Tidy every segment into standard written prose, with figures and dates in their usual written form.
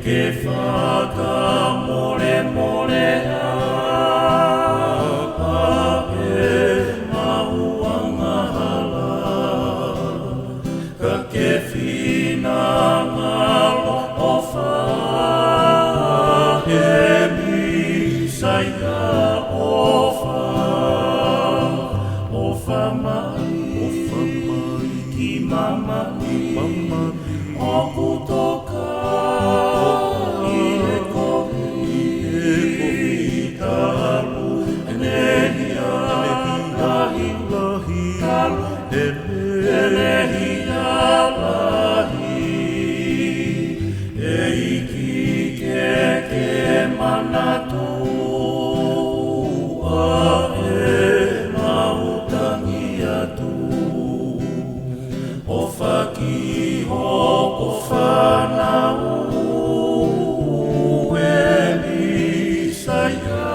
ke whakamoremorea e mauangahala ka ke whinangalo o whahemi saia o whamai ki mamani o kutoka i e kohi talu enehia lahi talu enehia lahi e iki ke manatua e mautangi atu o whakiho o whanau e misaia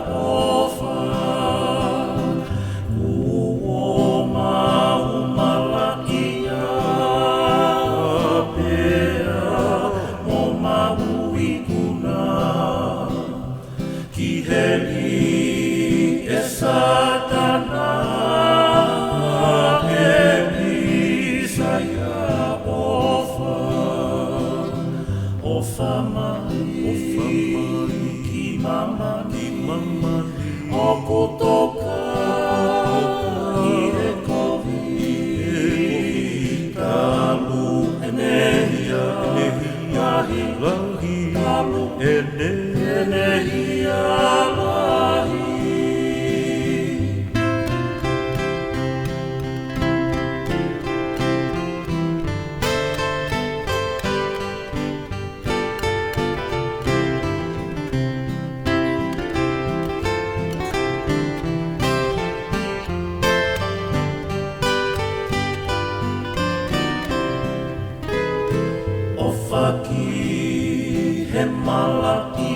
o Kuo maumalaia pea mo mauikuna ki heli e Satana e misaia o whamai ki mamani o kutoka i e kohi talu enehia lahi talu enehia lahi. O whaki he malaki